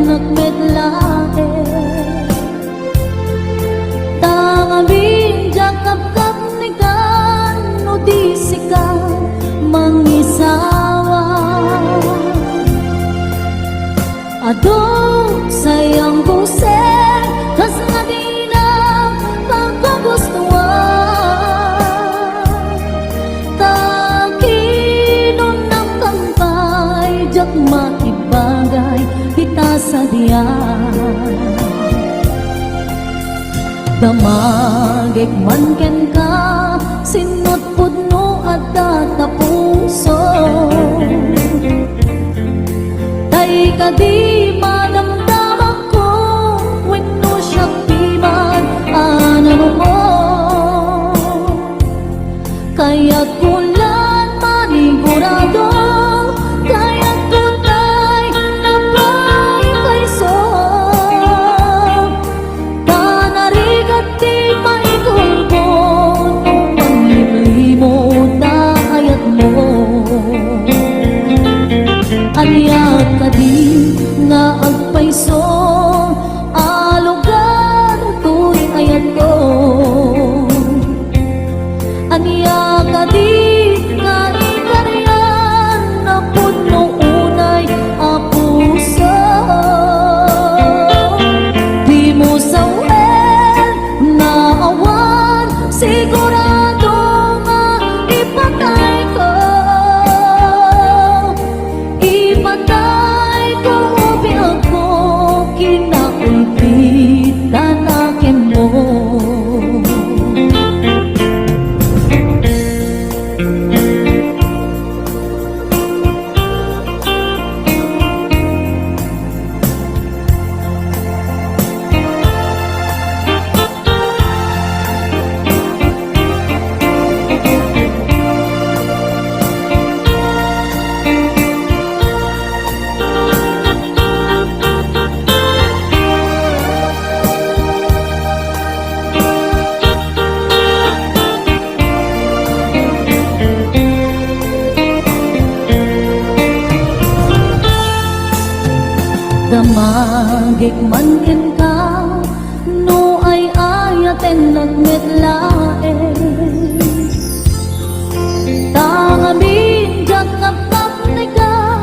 nagmedlae Tangabing jakap-kap ni kan no di sika mangisawa Adong sayang busen kas nga di na pagkagustuhan Takinon ng kampay jak makibagay kita sa diyan Damagik man ken ka sinot pudno at tatapuso Tay ka di madamdaman ko wenno siya piman ano mo Kaya't kulan manigurado Kaya't tunay na pagkaiso Tanarigat di maigulbo Nung pangliblimot na ayat mo Aniyak ka di nga agpaiso Alugan to'y ayat ko Aniyak ka di nga ikaryan Na puno unay apuso Di mo sawen na awan Sigurado nga ipatay ko Ipatay ko biyag ko Kinakulpit tanakin mo Damagik man ken ka no ay ayaten nagmetlae Tangamin jakap-kap ni ka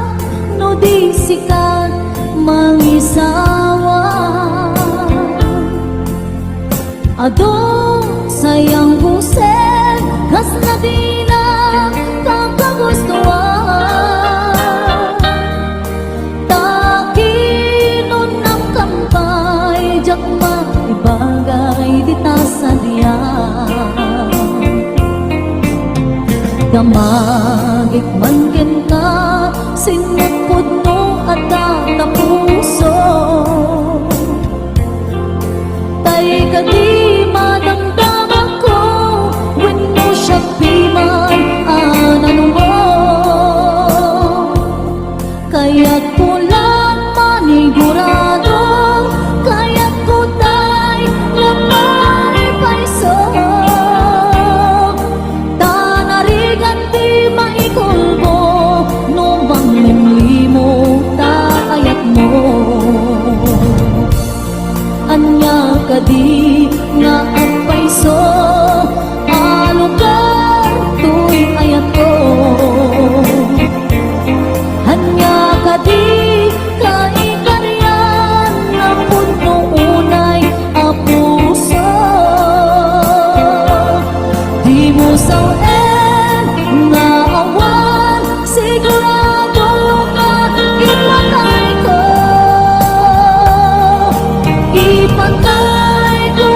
no di sikat mangisawa Adong sayang busen kas na di na kakagustuhan Jak maibagay dita sa diyan Damagik man ken ka sinot pudno at tatapuso Tay ka di madamdaman ko wenno siya piman ano mo Kaya't kulang manigurado Anya ka di nga agpaiso Alugar to'y ayat ko Anya ka di kaikaryan Na puno unay apuso Di mo sawen nga awan Sigurado nga ipatay ko Ipatay ko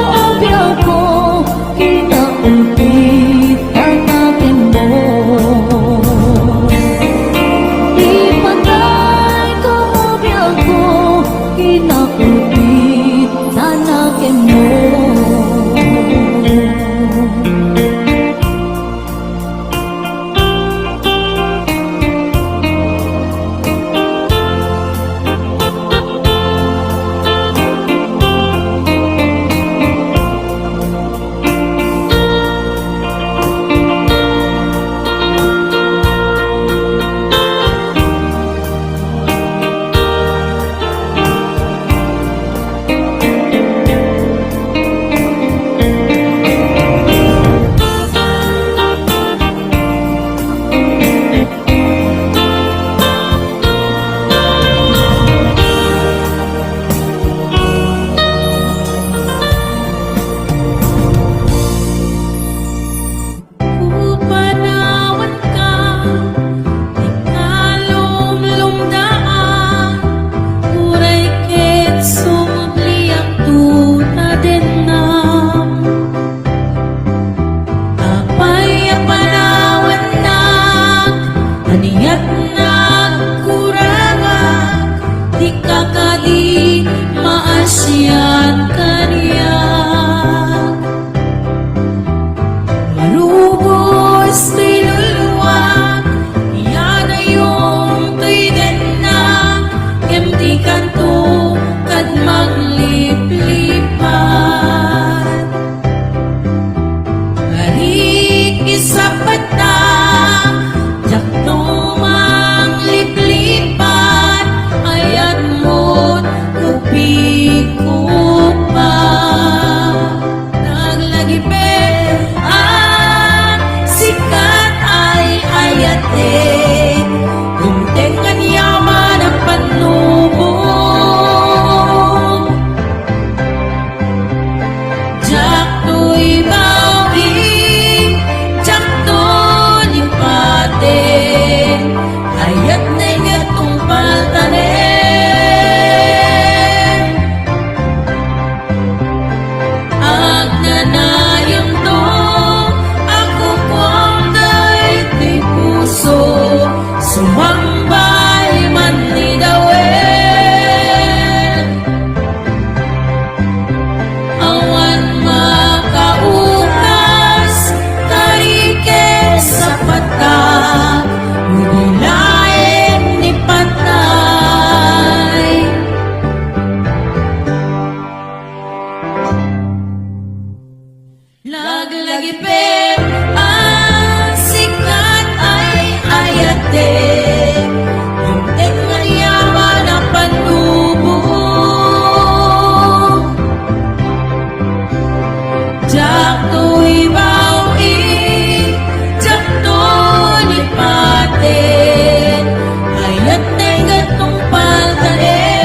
maasyan kaniya. Marubos pinulwa, yan ay yung tuigan na emti kanto kad magliplipat. Balik isapat na jakto mangliplipat, ayat mo't kupiko pa. Naglagipit ang sikat ay ayate, gumtengan yaman ang panubong. Jakto'y bawi, jakto ni pate, ayat na gatong paltanen. Agnanayang to, ako kong dahi puso, sumambay man ni dawen. Awan makaukas, tariken sa pata, ulilain ni patay. Laglagipin ang sikat ay ayate, yung tengan yaman ang panubong. Jakto'y bawi, jakto ni paten, ayat na gatong paltanen.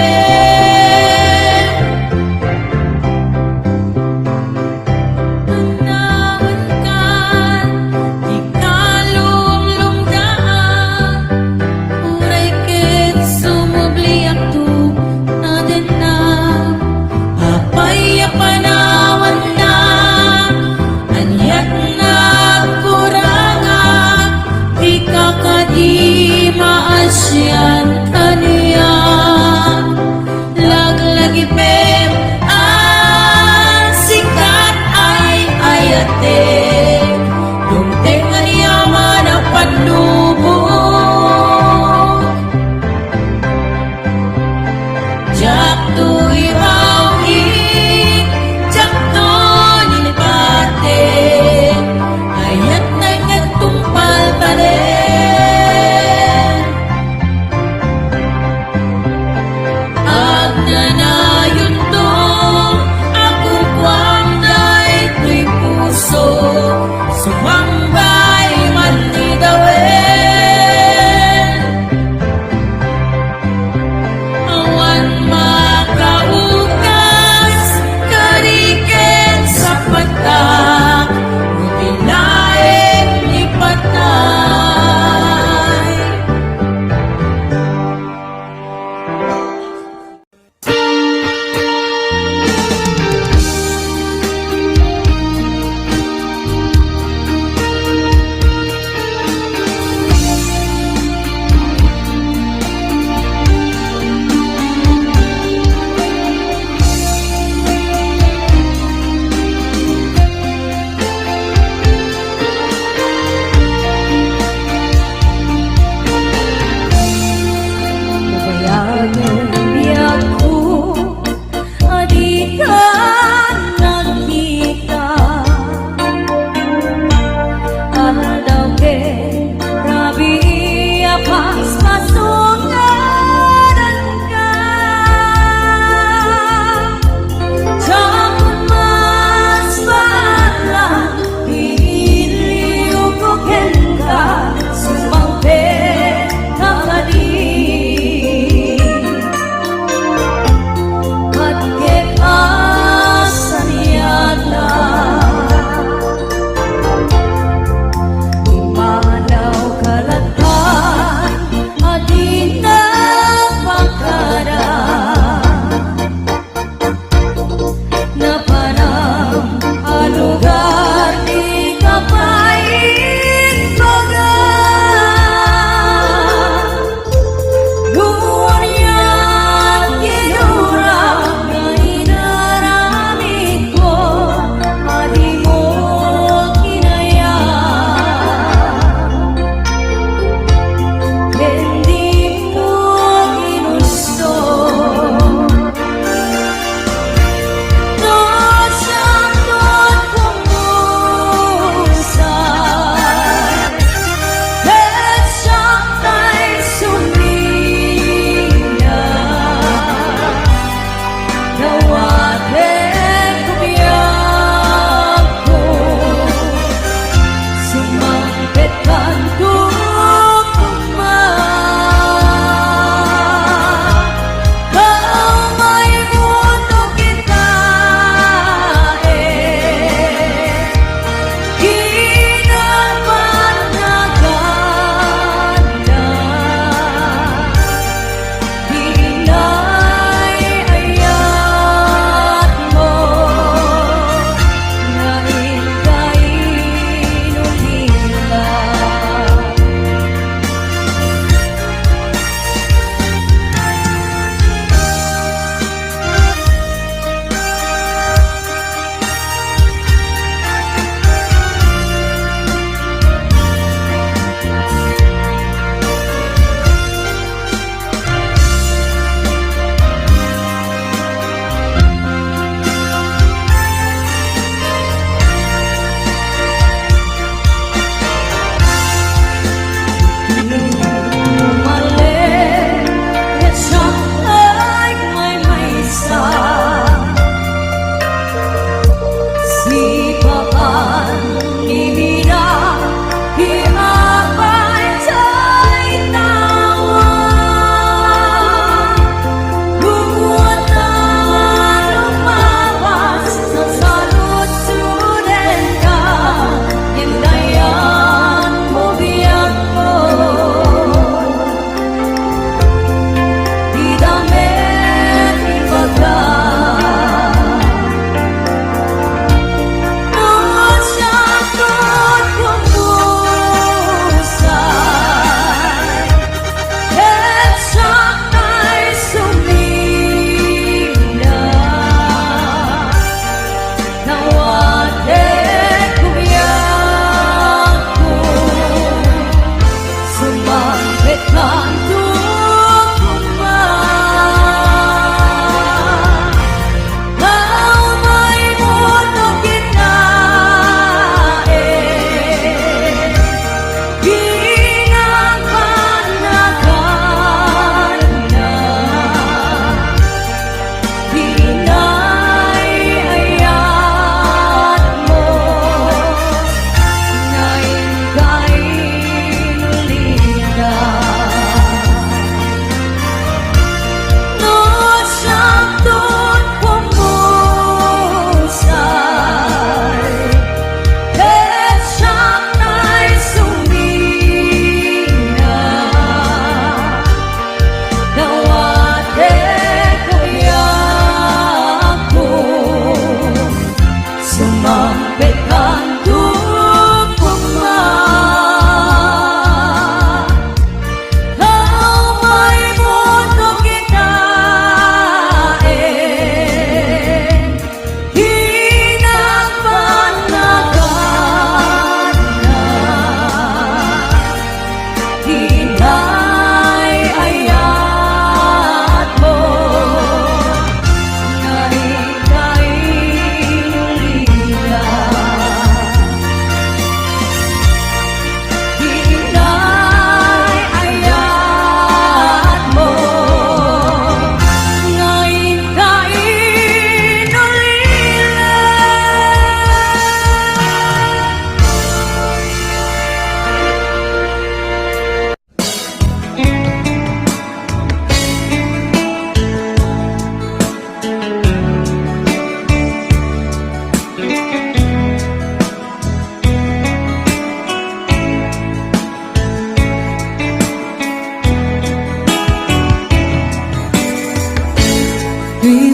Panawan kan, di kalulungdaan, uray ket sumubliak tu naden na, apay panawan na, anyat na kuranga, di kakadi maasyan kaniya. Laglagipin ang sikat ay ayate, yung tengan yaman ang panubong. Jakto'y bawi, jakto ni pate, ayat na gatong paltanen. Agnanayon to, ako kwang dahi puso, sumambay man ni dawen. Awan maka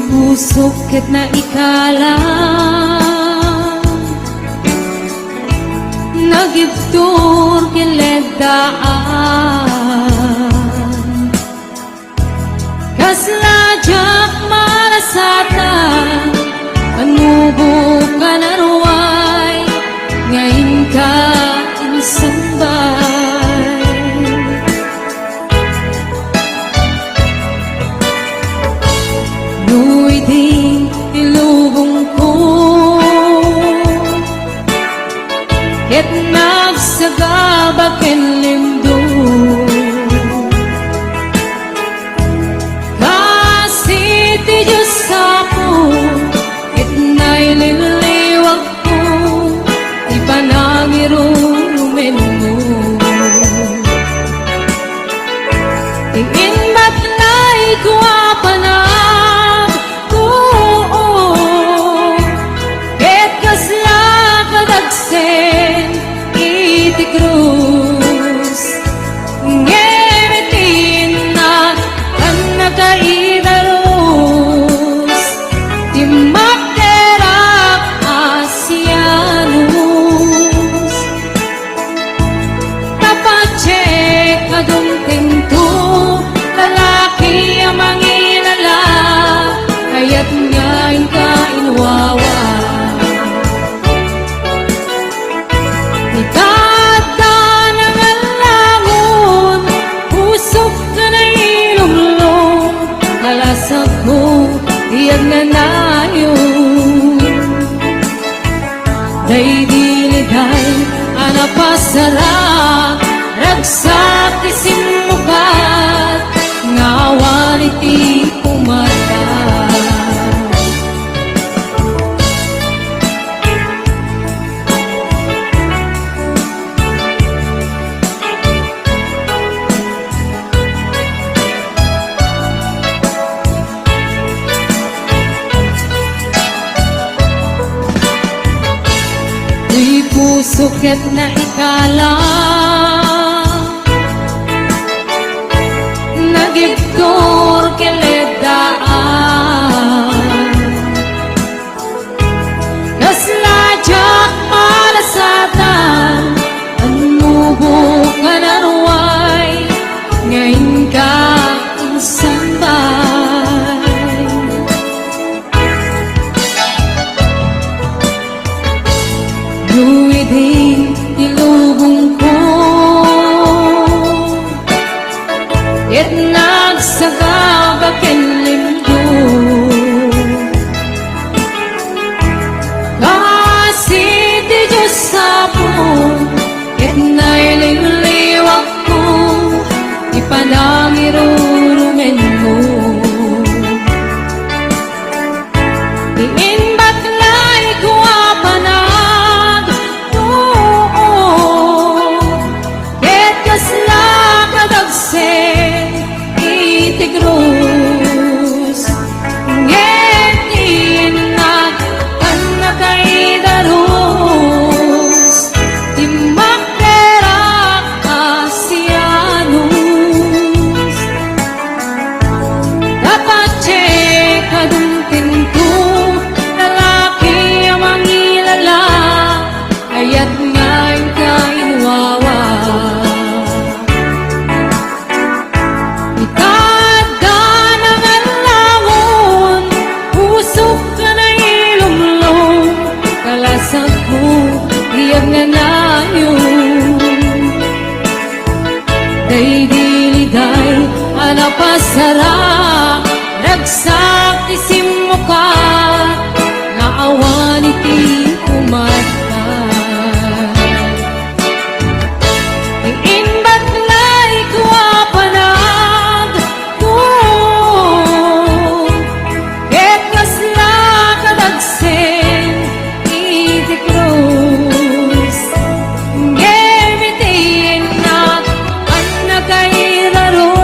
pusok ket na ikalang nagibtur kiledaan kaslajak malasatan panubo ka na ruway ngayon ka insambay nu'y di ilubong ko ket nagsagabak enlindo kasi ti Diyos ako ket naililiwag ko ipanangirumen mo tingin ba't na'y guwapanag ket kasla kadagsen iti krus ngemitin na kan nakaidarus timakderak asianus tapacek adong tinto lalaki ang mangilala kaya't ngayon ka inwawa ikada ng alangon pusok ka na ilumlong nalasag mo iyag na nayon day diliday anapasara ragsak isimukat ngawan iti umata di pusok ket na ikalang nagibtur kiledaan kaslajak malasatan anubo ka na ruway ngayon ka insambay nu'y di ilubong ko ket nagsagabak enlindo kasi ti Diyos sapon ket naililiwag ko ipanangirurumen mo tiin ba't la'y guwapanag ket kasla kadagsen iti krus ngetin na kan nakaidarus timakderak asianus tapacek adong tinto lalaki ang mangilala kaya't ngayon ka inwawa ikada ng alangon pusok ka na ilumlong kalasag mo iyag na nayon day diliday anapasara ragsak isimukat naawan iti umata tiin ba't la'y guwapanag ket kasla kadagsen iti krus ngemitin na kan nakaidarus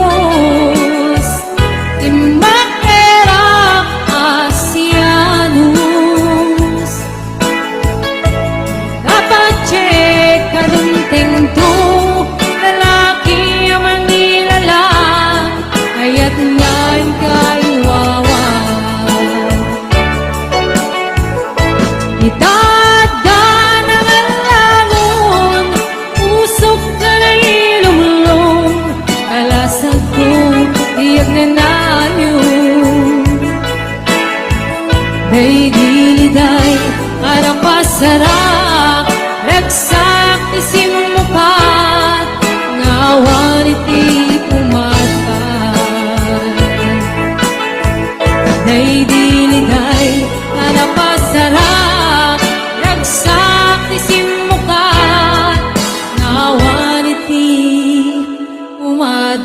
Day diliday arapasarap ragsak isimupat ngawan iti pumatay. Day diliday arapasarap ragsak isimukat ngawan iti pumatay.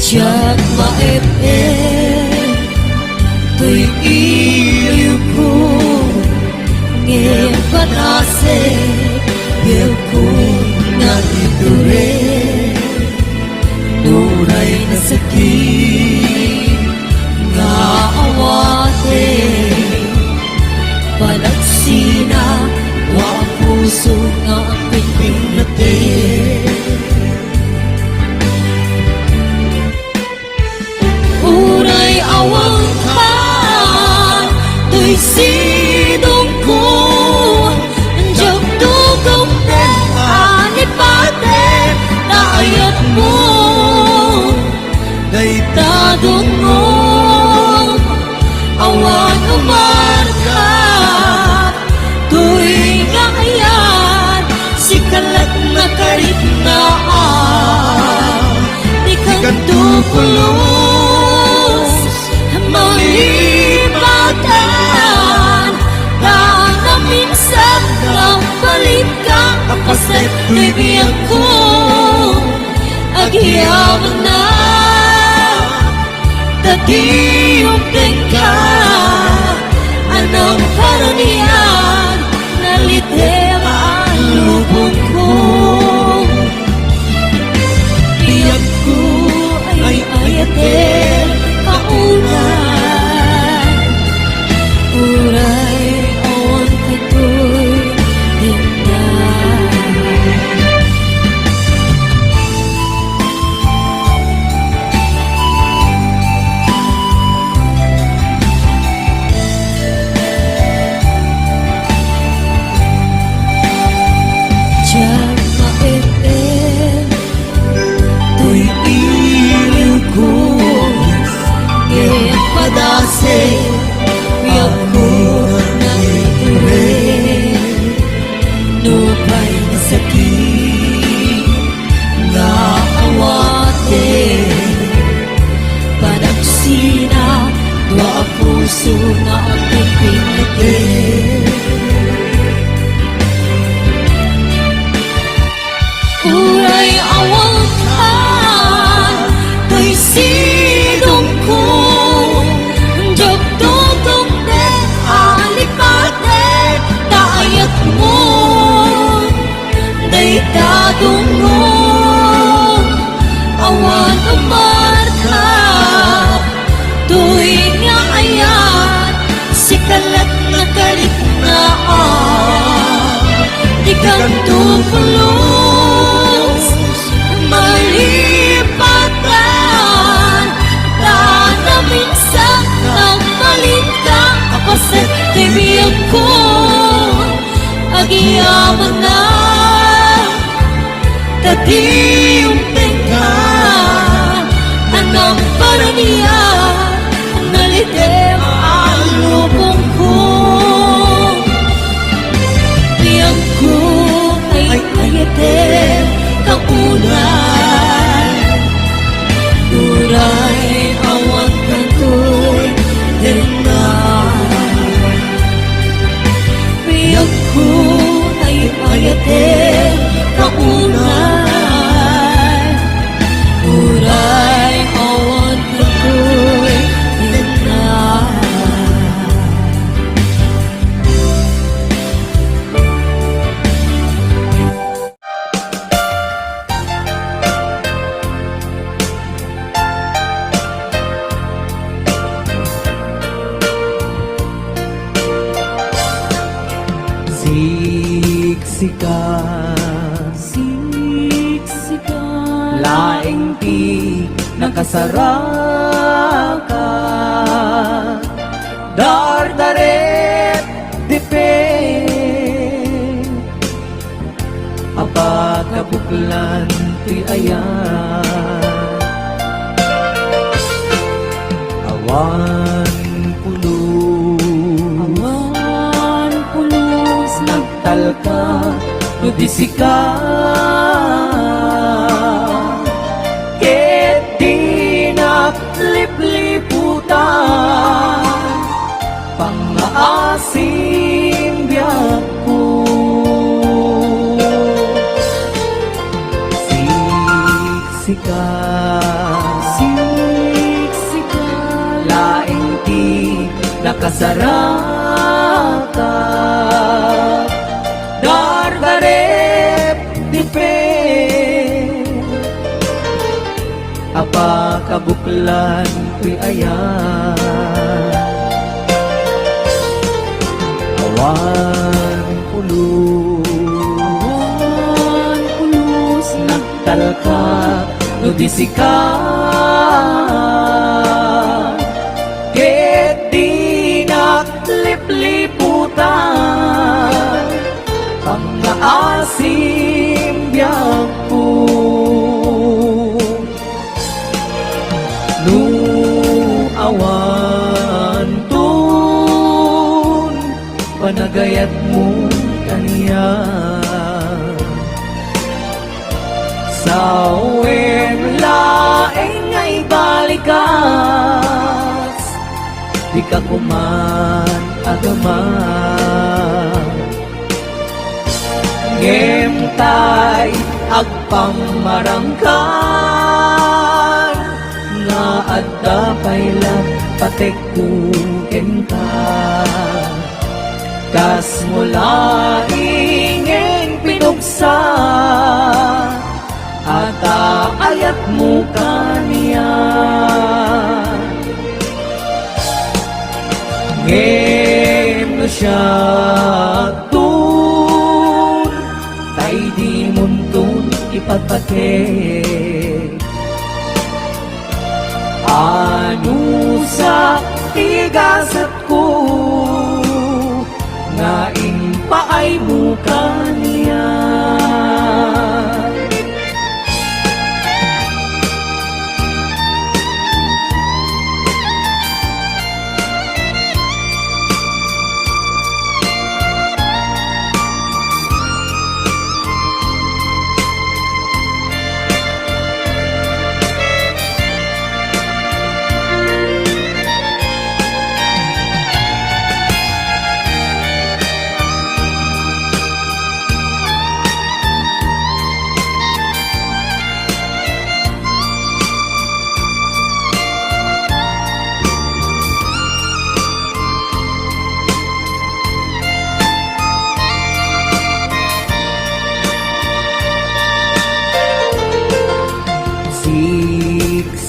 Siyak maep-ep tuy iyo ko ngayon patase biel ko na iture nuray na sakit nga awate panagsina wa puso nga pingping natin. Uray awang ka, tuy sidong ko, anjak dugong na anipate, naayat mo, daytadong mo, awan umarka, tuy nga ayan, si kalat na karit na di kantupulo. Malipatan na minsan lang palit ka kapaset bibiyang ko agyaman na tatiyong ka anong karanian nalitera ang lubong ko biyak ko ay ayatin paunan. Uray awan katoy dinay. Diyan maep-ep tuy iyo ko ngayon padase biyak ko na iture nupay na sakit nga awate panagsina dua puso na ang pipinagin. Uray awang ka tuy sidong ko daytadong mo awan umarka tuy nga ayan si kalat na kalit na di kang tupulos malipatan na minsan ang palit ka kapaset tibiyang ko agyaman na tatiyong ka anong paranian nalitem ang lubong ko biyang ko ay ayatem kapunan uray awang kanto siksikan, laing ti nakasaraka, dardaret dipin, apakabuklan ti ayan, awan pulos nagtalka nudisika, ket di naglipliputan pangaasim biyak ko. Siksikan, laing ti nakasaraka, dardarep dipin, apakabuklan ti ayan, awan pulos nagtalka nudisika, ket di naglipliputan pangaasim biyak ko. Nu awan tun panagayat mo kaniya, sa uwem laeng ay balikas, di ka kuman agaman, ngemtay agpamarangkan, nga adda pailang patek kuken ka, kas mula ingeng pinugsa, at ayat mo kaniya, ngem no siya tun, tay di muntun ipagpatek, ano sa tigasat ko, nga paay mo kaniya.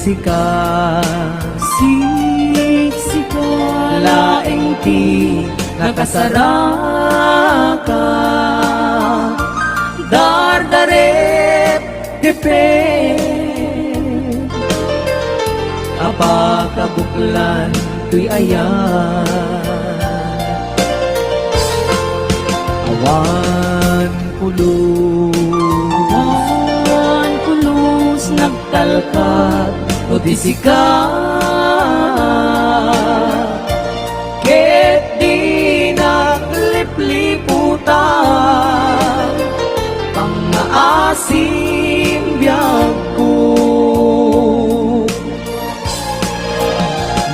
Siksikan, laing ti nakasaraka, dardarep dipin, apakabuklan tuy ayan, awan pulos nagtalkat nudisika, ket di naglipliputan pangaasim biyak ko.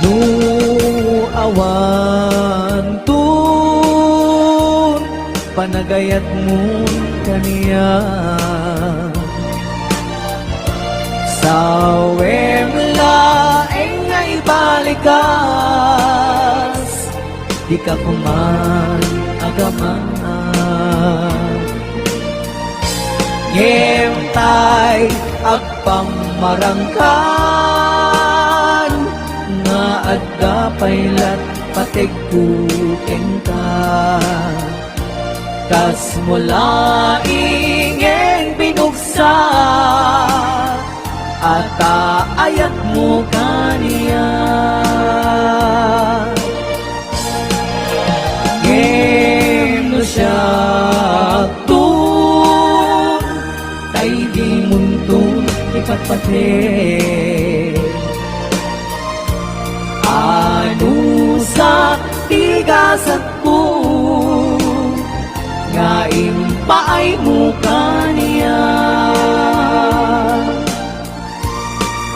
Nu awan tun panagayat mo kaniya, sa uwem laeng ay balikas, di ka kuman agaman, ngem-tay agpamarangkan, nga adda paylat pategkuken ka, Kas mula ingeng binuksa at aayat mo kaniya. Ngem no siya tun, tay di muntun ipatpate. Ano sa tigasat ko, ngaim paay mo kaniya.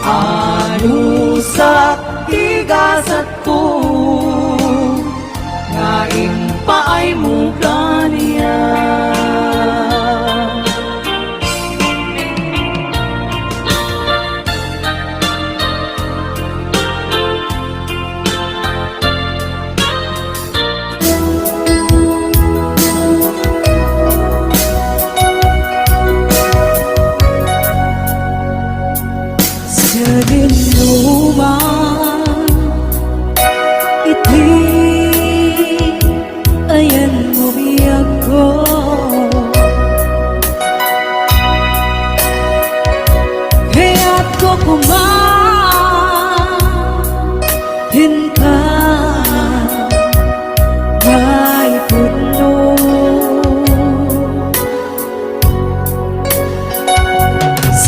Ano sa tigasat ko, ngaim paay mo kaniya. Sa dinuman iti ayan mo biyag ko, kaya't ko kumahin ka may puno.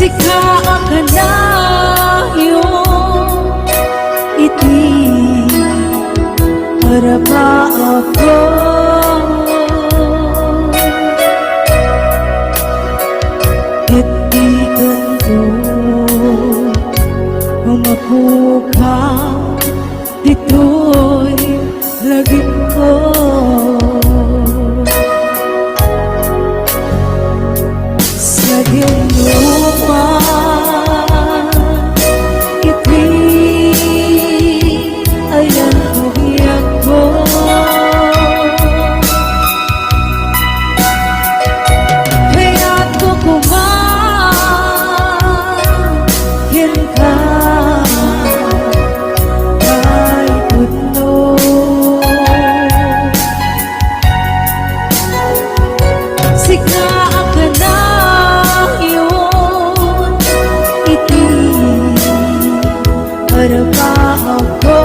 Sika ka na iti para ba ako iti ganto umapukaw dito'y laging ko. Sa dinuman iti ayan mo biyag ko, kaya't ko kumahin ka may puno. Sika ka na yun iti para ba ako